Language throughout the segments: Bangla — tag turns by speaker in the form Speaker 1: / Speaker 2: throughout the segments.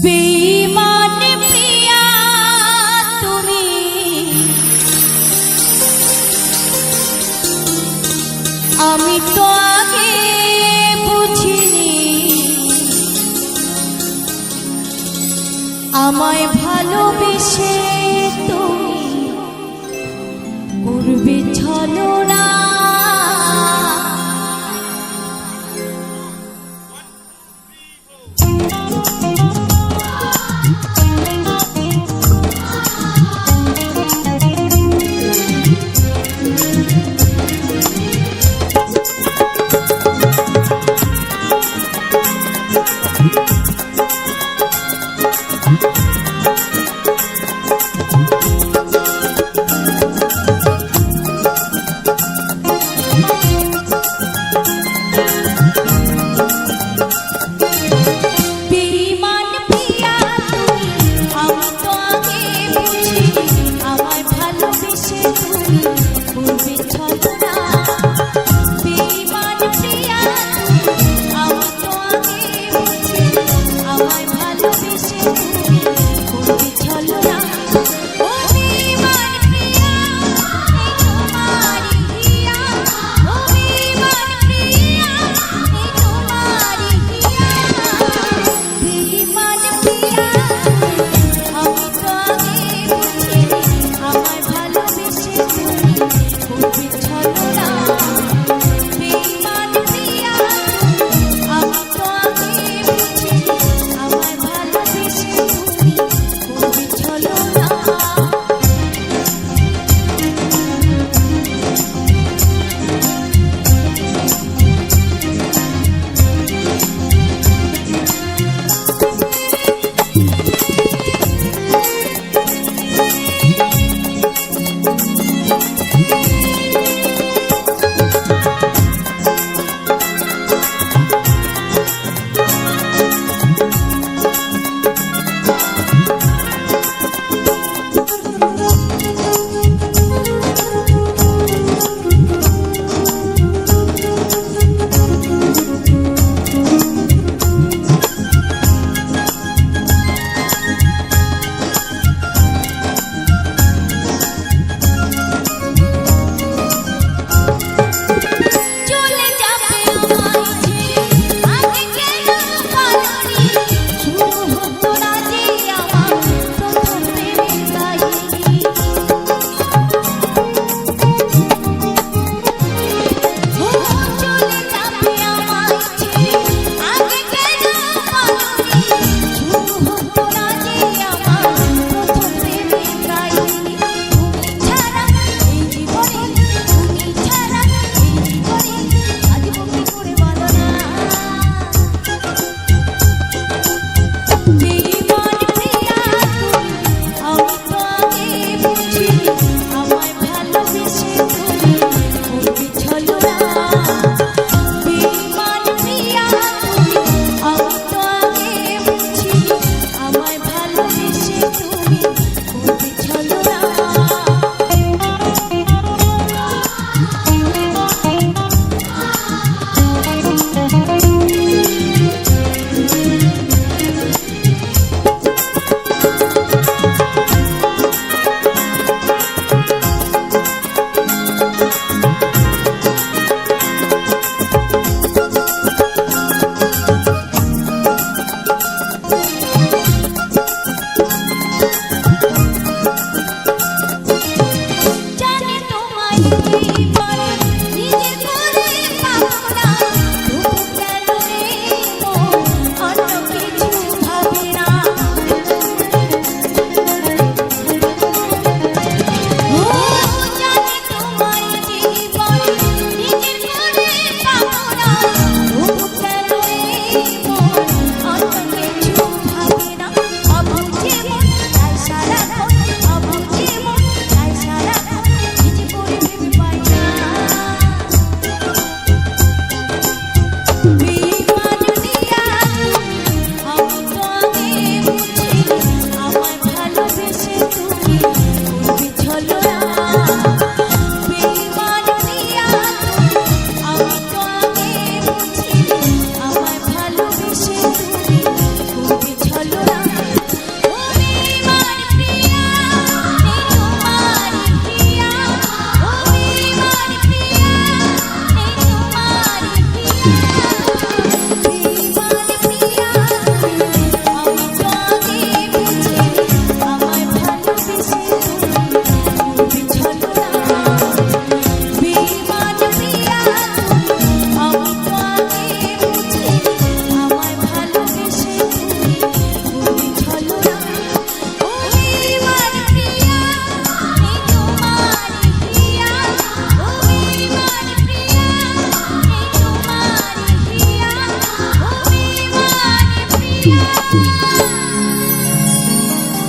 Speaker 1: বেঈমান প্রিয়া তুমি, আমি তো আগে বুঝিনি আমায় ভালোবেসে তুমি করবে ছলনা।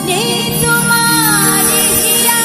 Speaker 1: নেই তোমার হিয়া।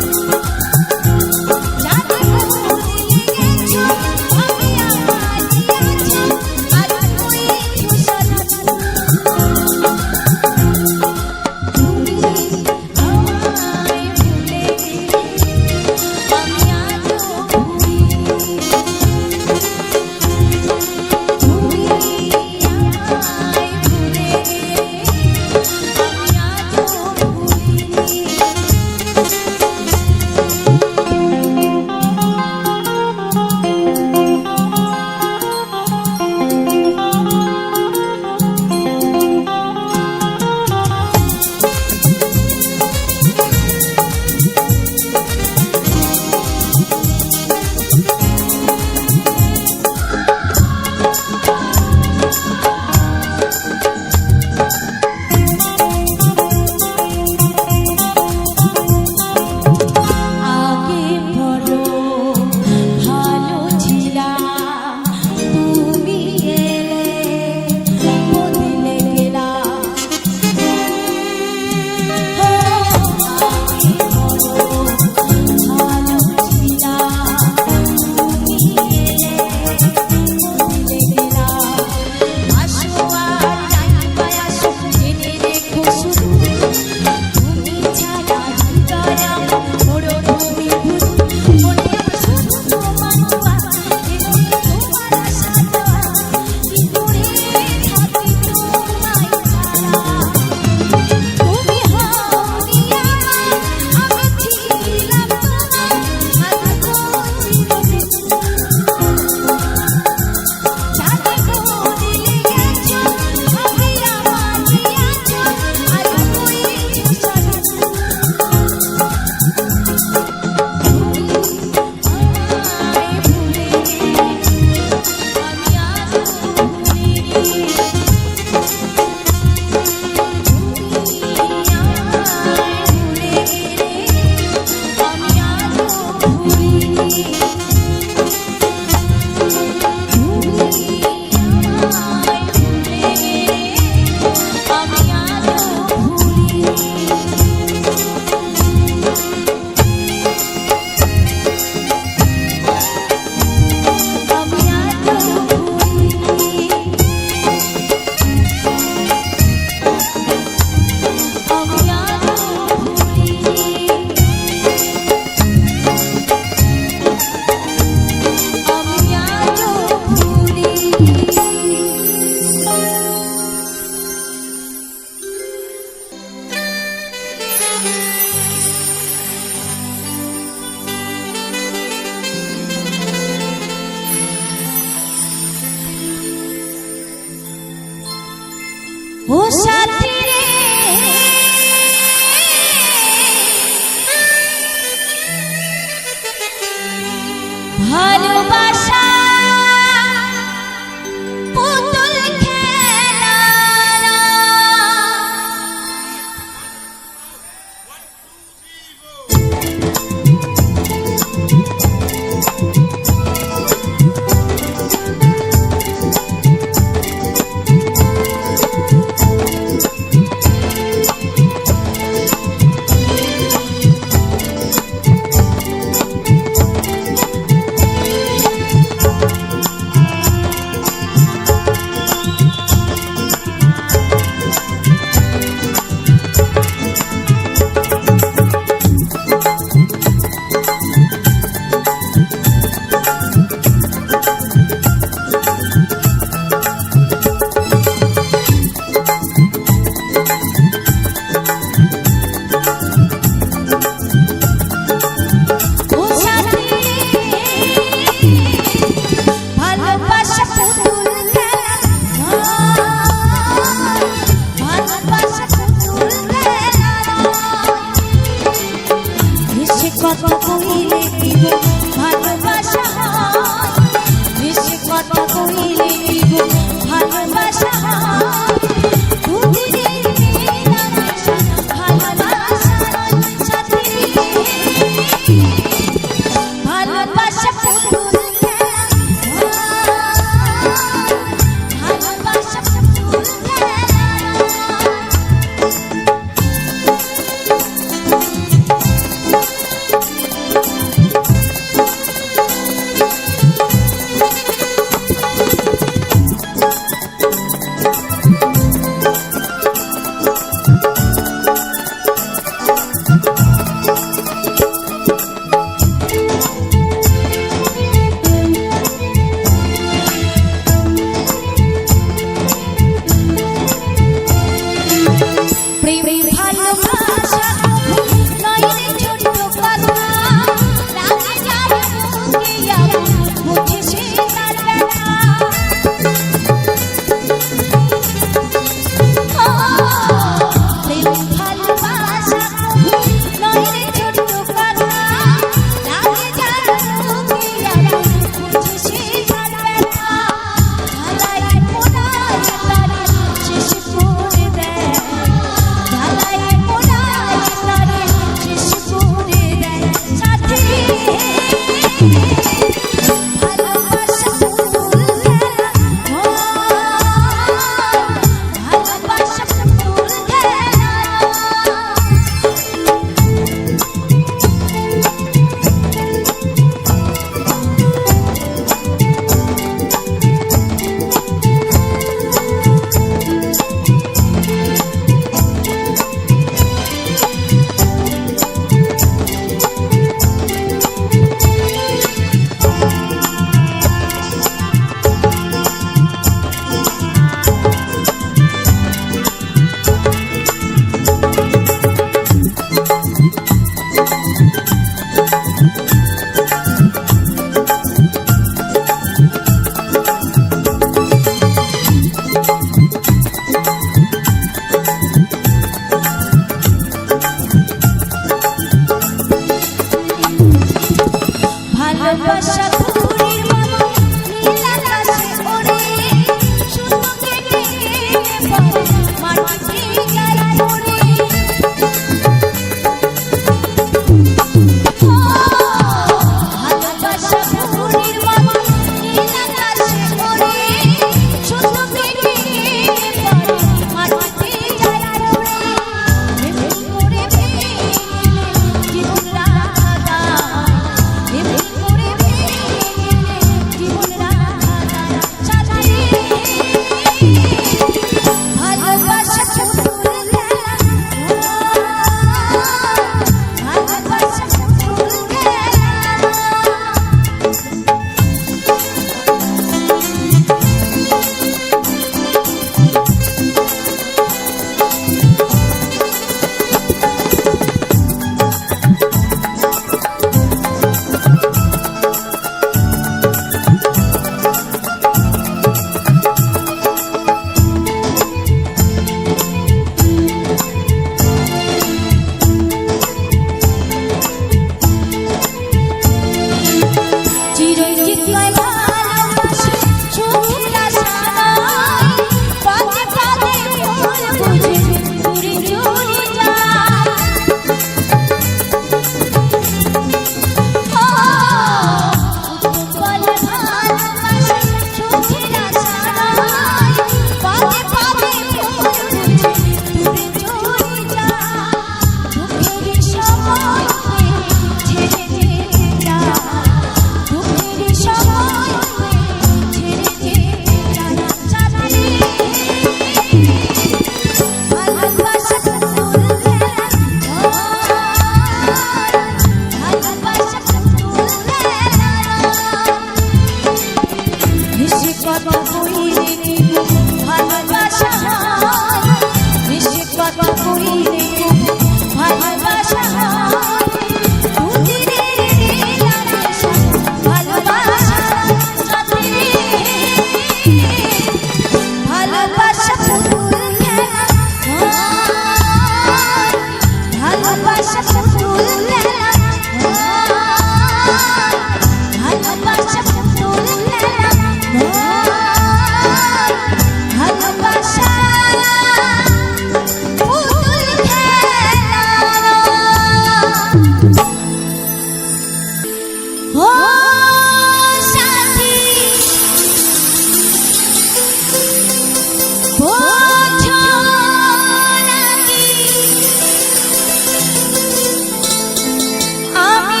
Speaker 1: আমি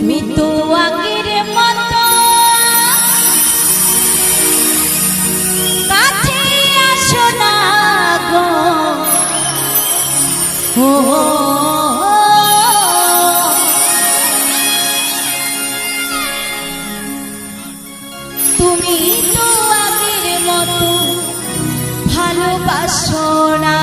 Speaker 1: তুমি তো আগের মতো কাছে আসো না গো ও তুমি তো আগের মতো ভালোবাসো না।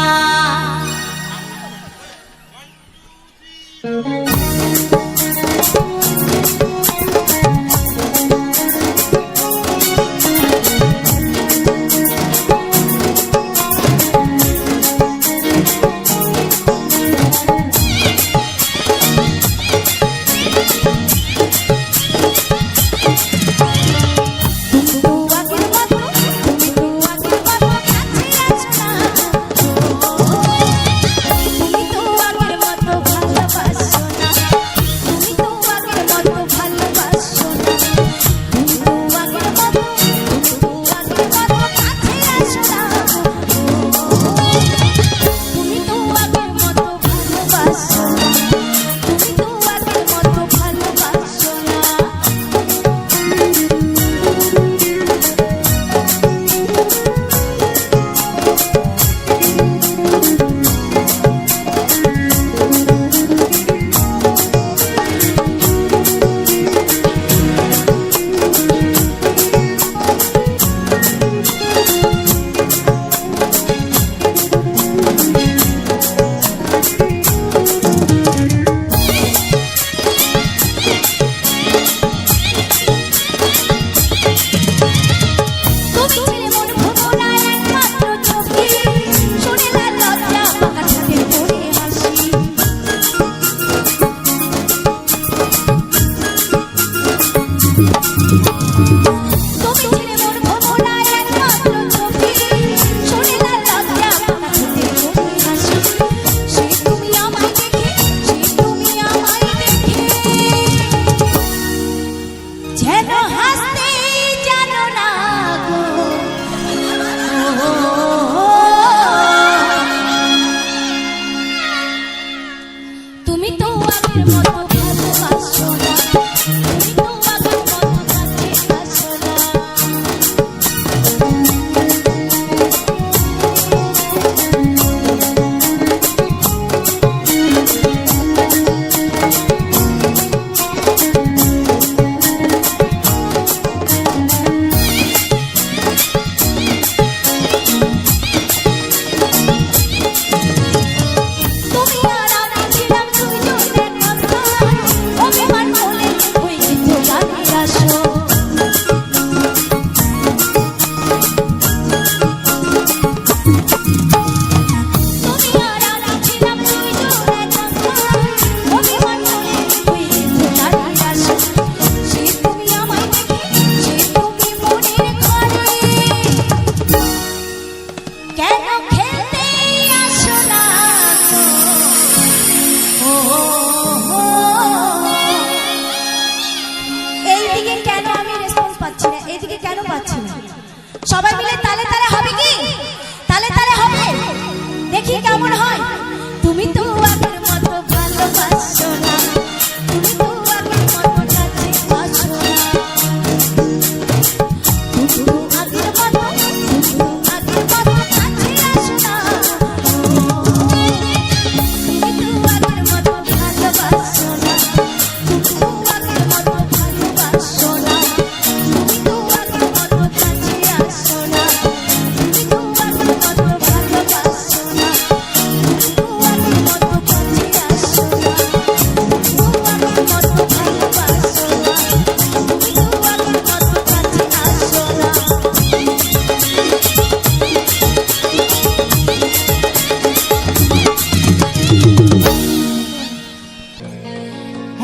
Speaker 1: সবাই মিলে তালে তালে হবে কি? তালে তালে হবে, দেখি কেমন হয়। তুমি তো আগের মতো ভালোবাসো না, তুমি তো আগের মতো কাছে আসো না, তুমি তো আগের মতো কাছে আসো না, তুমি তো আগের মতো ভালোবাসো না, তুমি তো আগের মতো ভালোবাসো না, তুমি তো আগের মতো কাছে আসো না, তুমি তো আগের মতো ভালোবাসো না, তুমি তো আগের মতো কাছে আসো না, তুমি তো আগের মতো ভালোবাসো না, তুমি তো আগের মতো কাছে আসো না।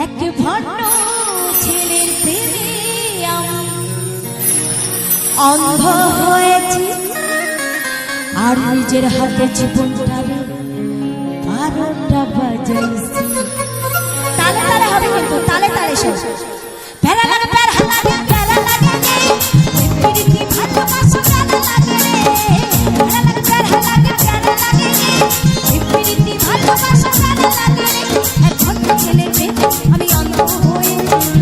Speaker 1: এক ভণ্ড ছেলের প্রেমে অন্ধ হয়েছি, আর নিজের হাতে জীবনটারে 12টা বাজাইছি। তালে তালে হবে কিন্তু, তালে তালে সব প্যারা লাগে, প্যারা লাগে, প্যারা লাগে রে, প্রীতি ভালোবাসা প্যারা লাগে রে, প্যারা লাগে, প্যারা লাগে, প্যারা লাগে রে, প্রীতি ভালোবাসা প্যারা লাগে রে। এক ভণ্ড ছেলের প্রেমে আমি অন্ধ হয়েছি।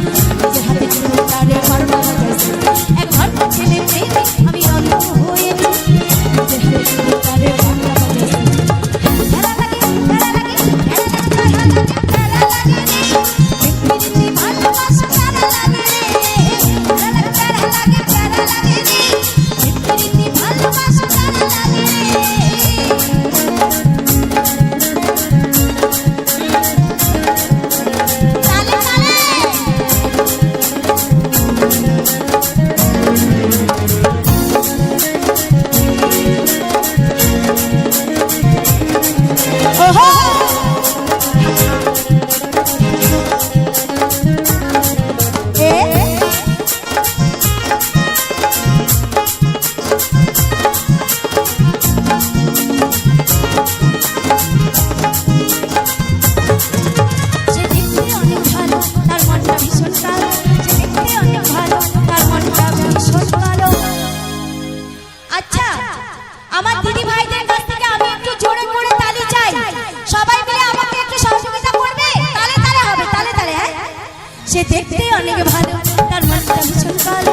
Speaker 1: অনেক ভালো তার মনটা ভীষণ ভালো।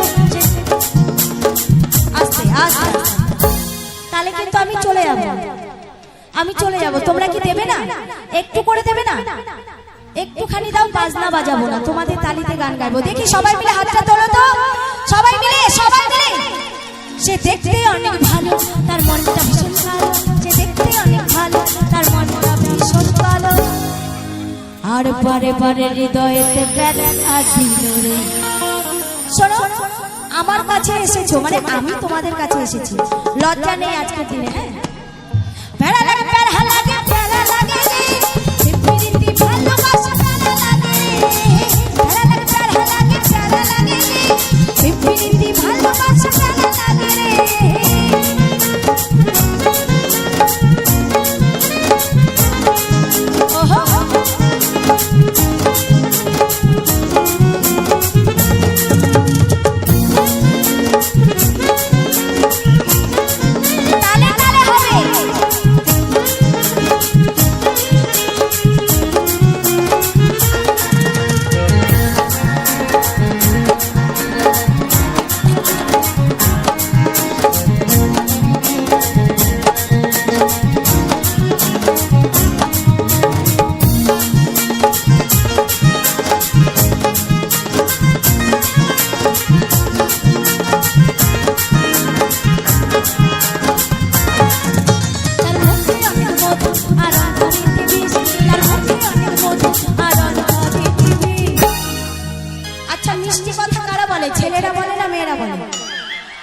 Speaker 1: আস্তে আস্তে তাহলে কিন্তু আমি চলে যাব, আমি চলে যাব, তোমরা কি দেবে না? একটু করে দেবে না? একটুখানি দাও, বাজনা বাজাবো না, তোমাদের তালিতে গান গাইবো। দেখি সবাই মিলে হাতটা তোলো তো, সবাই মিলে, সবাই মিলে। সে দেখতে অনেক ভালো তার মনটা ভীষণ ভালো, সে দেখতে অনেক ভালো তার মনটা ভীষণ ভালো। আর বারে বারে হৃদয়েতে ব্যথা দিল রে। শোনো, আমার কাছে এসেছো মানে আমি তোমাদের কাছে এসেছি, লজ্জা নেই আজকের দিনে। হ্যাঁ, প্যারা লাগে, প্যারা লাগে, প্যারা লাগে রে, প্রীতি ভালোবাসা প্যারা লাগে, প্যারা লাগে, প্যারা লাগে, প্যারা লাগে রে, প্রীতি ভালোবাসা প্যারা লাগে রে। ওহো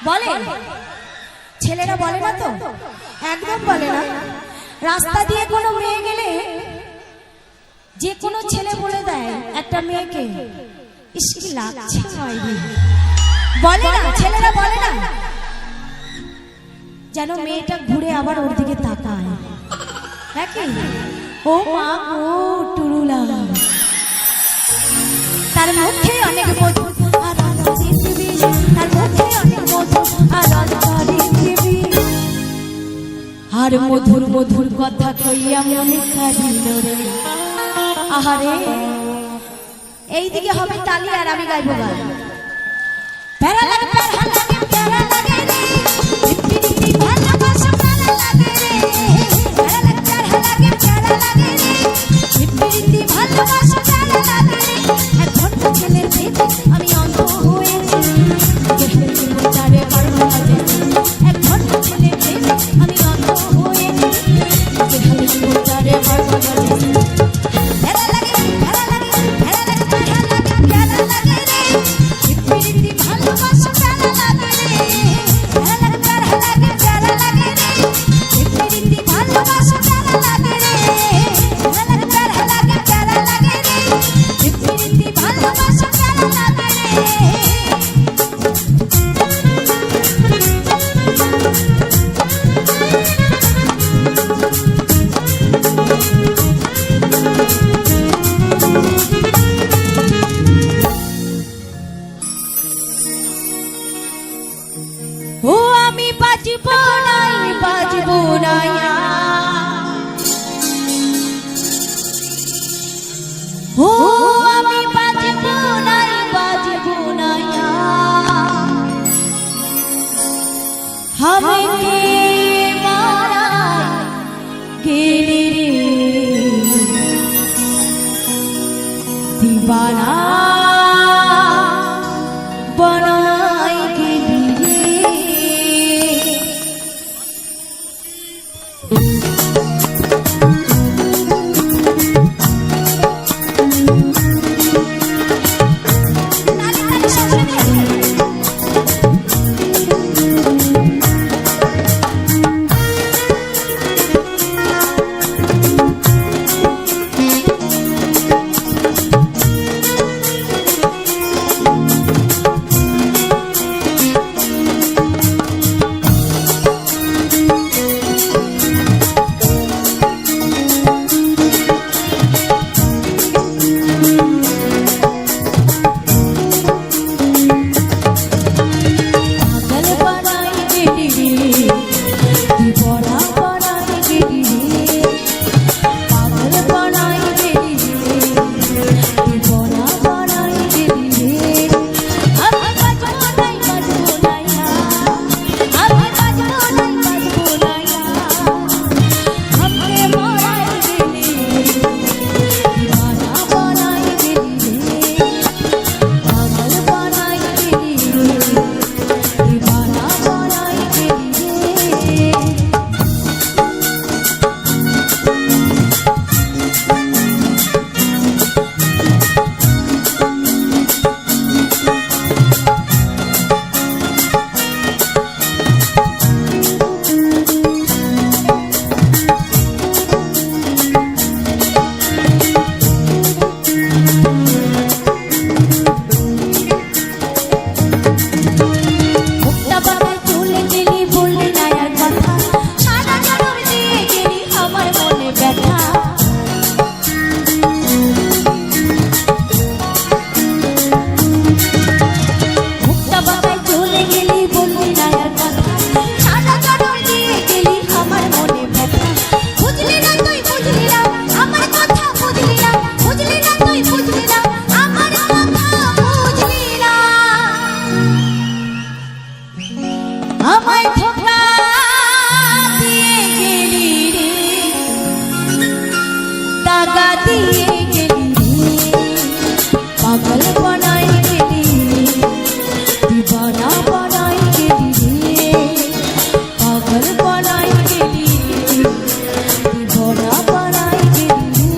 Speaker 1: বলে, ছেলেরা বলে না তো, একদম বলে না। রাস্তা দিয়ে কোনো মেয়ে গেলে যে কোনো ছেলে বলে দেয় একটা মেয়েকে, ইস কি লাগছে বলে না, ছেলেরা বলে না, যেন মেয়েটা ঘুরে আবার ওর দিকে তাকায়। নাকি ও মা গো টুরুলা, তার মুখে অনেক মধু আর পৃথিবী, তার মুখে অনেক মধু আর পৃথিবী, আর মধুর মধুর কথা কইয়া মনে কাঁদিল রে। আহারে, এইদিকে হবে তালি আর আমি গাইবো গান। প্যারা লাগে, প্যারা লাগে, প্যারা লাগে রে, প্রীতি ভালোবাসা প্যারা লাগে রে, প্যারা লাগে, প্যারা লাগে, প্যারা লাগে রে, প্রীতি ভালোবাসা প্যারা লাগে রে। এখন ছেলের প্রেমে আমি অন্ধ হয়েছি, তারে পারবো না যে, এখন ছেলের প্রেমে আমি অন্ধ হয়েছি, তারে পারবো না যে। প্যারা লাগে, প্যারা লাগে, প্যারা লাগে, প্যারা লাগে, প্যারা লাগে রে, প্রীতি ভালোবাসা প্যারা লাগে রে, প্যারা লাগে, প্যারা লাগে, প্যারা লাগে রে, প্রীতি ভালোবাসা প্যারা লাগে রে, প্যারা লাগে, প্যারা লাগে, প্যারা লাগে রে, প্রীতি ভালোবাসা প্যারা লাগে রে। ও আমি বাজবো নাই, বাজবো নাই, ও আমি বাজবো নাই, বাজবো নাই, আমাকে মারা গেলি রে দিবানা বনাই গেলি রে। বানাই গেলি দিবানা বানাই গেলি রে পাগল বানাই গেলি দিবানা বানাই গেলি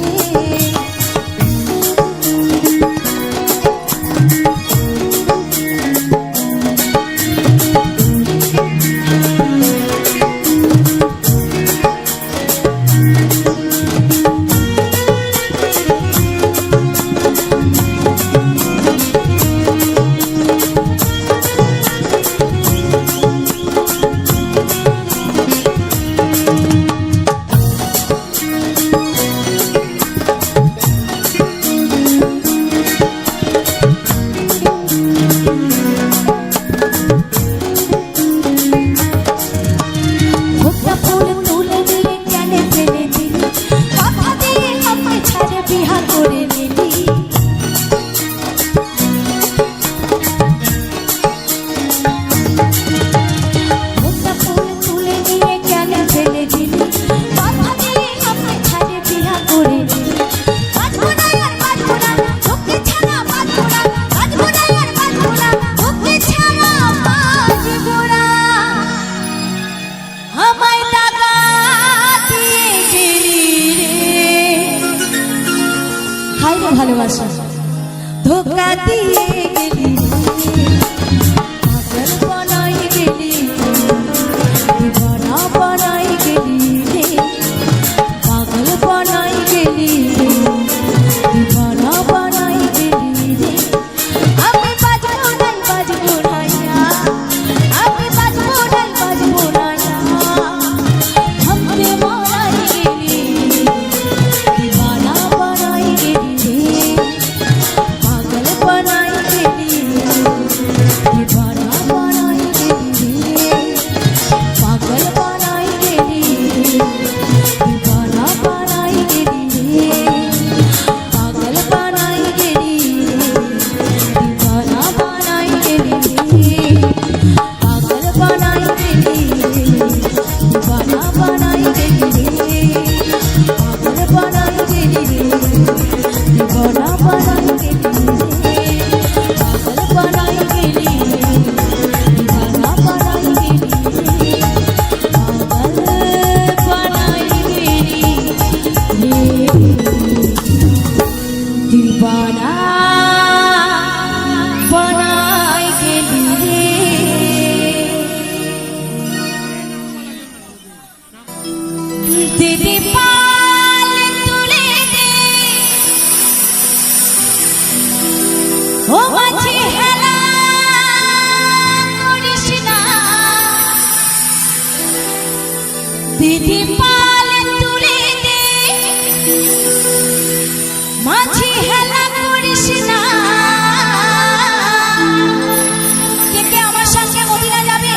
Speaker 1: ভোগটা ফুল তুলে নিয়ে কেনে ফেলে দিলি কথা দিয়ে আমায় ছাড়ে বিহা করে নিলি ভোগটা ফুল তুলে নিয়ে কেনে ফেলে দিলি কথা দিয়ে আমায় ছাড়ে বিহা করে নিলি বাজবো না আর বাজবো না তোকে ছাড়া বাজবো না বাজবো না আর বাজবো না তোকে ছাড়া বাজবো না আমায় টাকা দিয়ে গেলি রে হাই রে ভালোবাসা ধোকা দিয়ে গেলি পাগল বানাই গেলি দিবানা বানাই গেলি রে পাগল বানাই গেলি দিবানা বানাই গেলি রে আমি বাজবো না বাজবো না আমি বাজবো না বাজবো না हमसे बनाई गेली दीवाना बनाई गेली पागल बनाई गेली दीवाना बनाई गेली पागल बनाई गेली दीवाना बनाई गेली पागल बनाई गेली दीवाना बनाई गेली पागल बनाई गेली दीवाना बनाई गेली पागल बनाई गेली दीवाना बनाई गेली पागल बनाई गेली दीवाना बनाई गेली पागल बनाई गेली दीवाना बनाई गेली দিদি পাল তুলে দে ও মাঝি হেলা করিস না দিদি পাল তুলে দে মাঝি হেলা করিস না কে কে আমার সঙ্গে মদিনা যাবে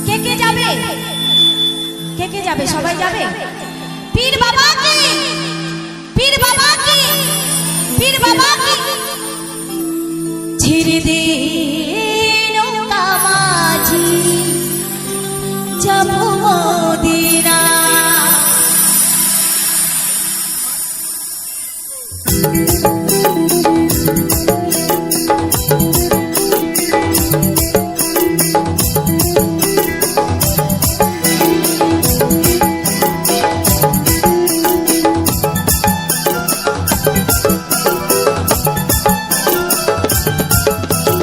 Speaker 1: কে কে যাবে কে কে যাবে সবাই যাবে পীর বাবা কি পীর বাবা কি পীর বাবা কি ছেড়ে দে নৌকা মাঝি যাবো মদিনা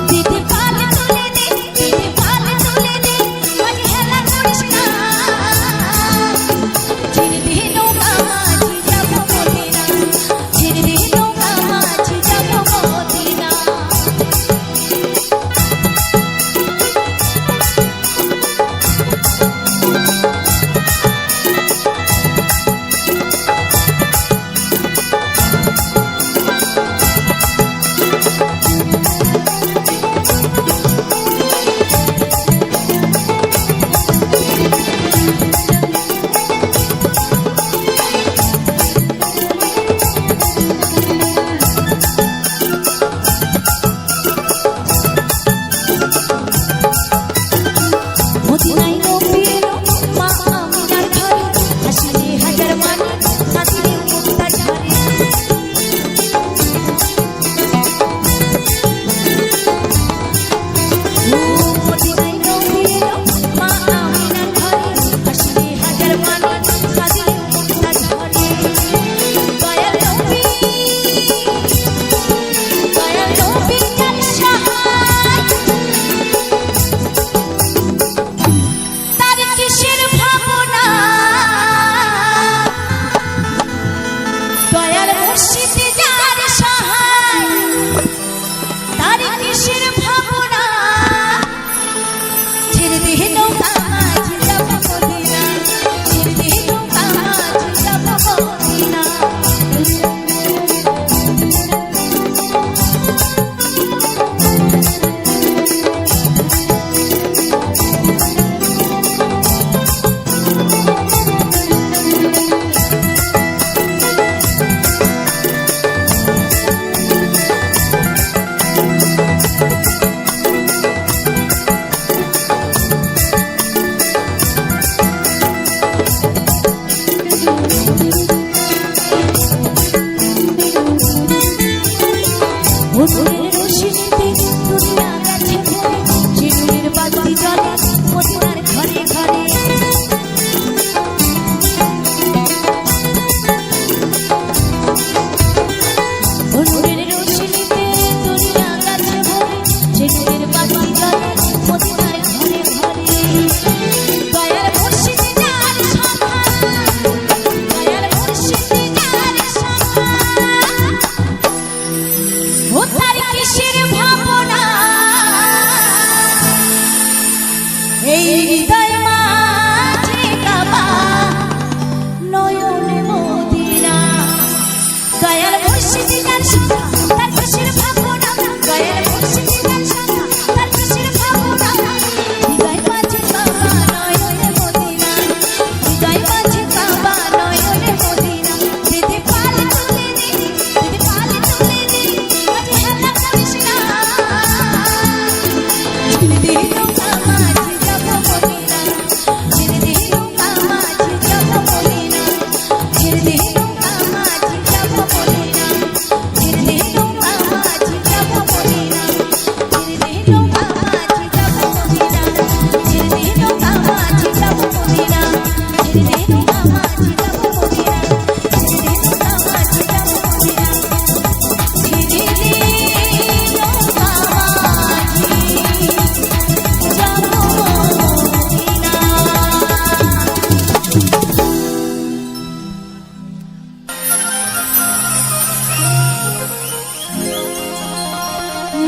Speaker 1: দিদি পাল তুলে দে মাঝি হেলা করিস না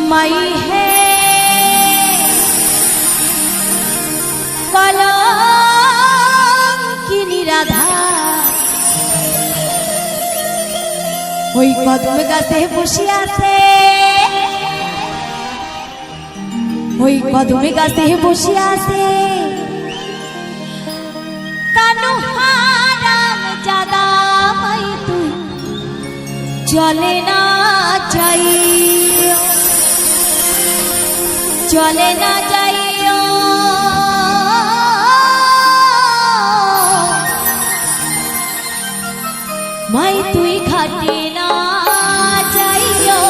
Speaker 1: माई है कलंकिनी राधा ওই কদম গাছে বসে আছে ওই কদম গাছে বসে আছে কানু হারাম জাদা মাই তুই চলে না যাইও চলে না যাইও মাই তুই ঘাটে না যাইও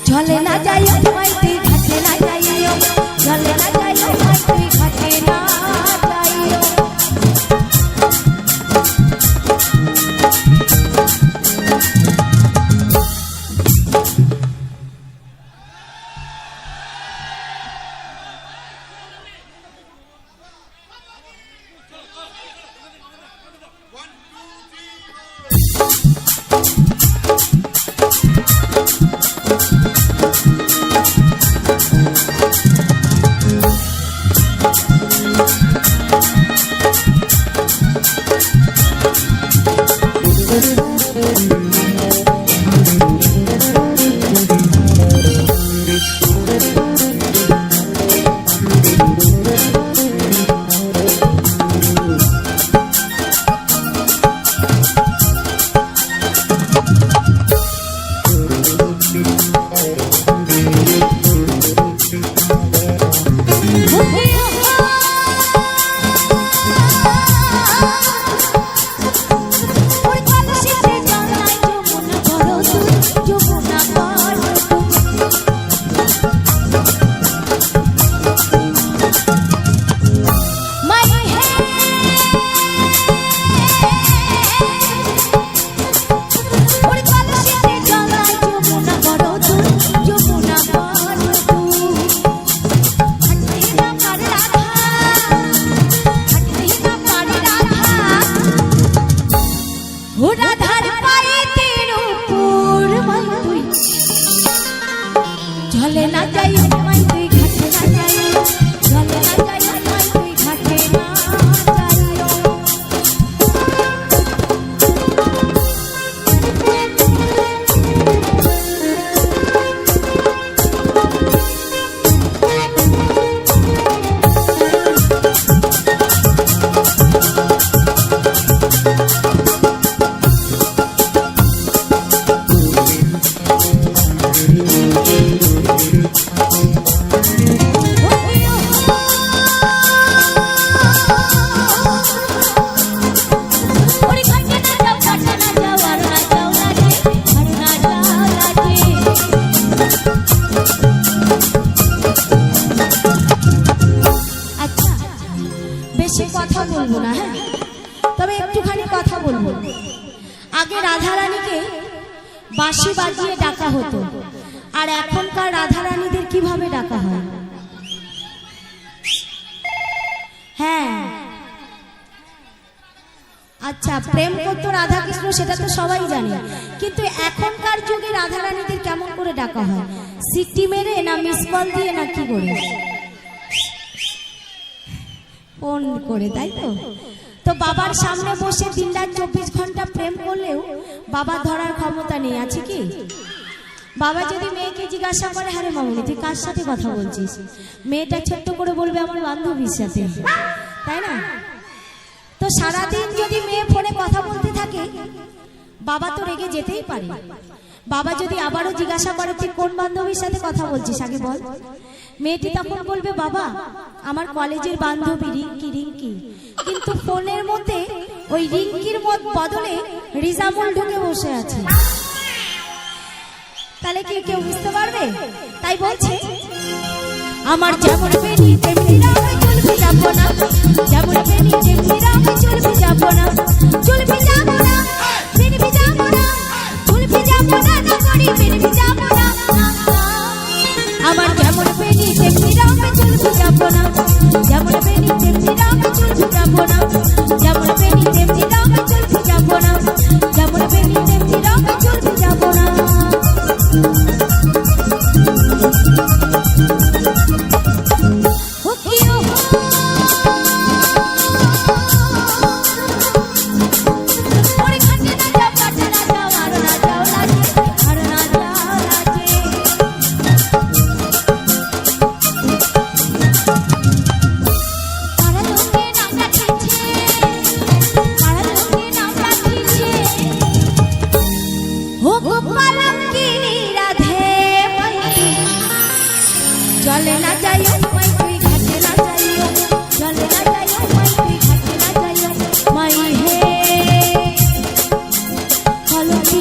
Speaker 1: चले ना जाइयो माई तुई घाटे ना जाइयो चले ना जाइयो माई तुई घाटे ना जाइयो রানীকে বাঁশি বাজিয়ে ডাকা হতো, আর এখনকার রাধা রানীদের কিভাবে ডাকা হয়? হ্যাঁ, আচ্ছা, প্রেম করতো রাধা কৃষ্ণ সেটা তো সবাই জানে, কিন্তু এখনকার যুগে রাধা রানীদের কেমন করে ডাকা হয়? সিটি মেরে না মিস কল দিয়ে না কি করে? ফোন করে, তাই তো? তো বাবার সামনে বসে দিনরাত 24 ঘন্টা প্রেম করলেও বাবা ধরার ক্ষমতা নেই, আছে কি? বাবা যদি মেয়েকে জিজ্ঞাসা করে, হ্যাঁ রে মামুনি তুই কার সাথে কথা বলছিস, মেয়েটা ছোট্ট করে বলবে আমার বান্ধবীর সাথে, তাই না? তো সারাদিন যদি মেয়ে ফোনে কথা বলতে থাকে, বাবা তো রেগে যেতেই পারে। বাবা যদি আবারও জিজ্ঞাসা করে তুই কোন বান্ধবীর সাথে কথা বলছিস আগে বল, মেয়েটি তখন বলবে বাবা আমার কলেজের বান্ধবী রিঙ্কি রিঙ্কি, কিন্তু ফোনের মধ্যে ওই রিঙ্কির বদলে রিজামুল ঢুকে বসে আছে। তাহলে কি কেউ বুঝতে পারবে? তাই বলছে আমার যেমন বেনি তেমনি রামে চলবি যাব না, যেমন বেনি তেমনি রামে চলবি যাব না, চলবি যাব না, বেনি যাব না, চলবি যাব না, না করি বেনি যাব না। আমার যেমন বেনি তেমনি রামে চলবি যাব না, যেমন বেনি তেমনি রামে চলবি যাব না, যেমন বেনি তেমনি রামে চলবি যাব না, যেমন বেনি তেমনি রামে চলবি যাব না। চলে না যাইও মাই তুই ঘাটে না যাইও, চলে না যাইও মাই তুই ঘাটে না যাইও, মাই হে হলো কি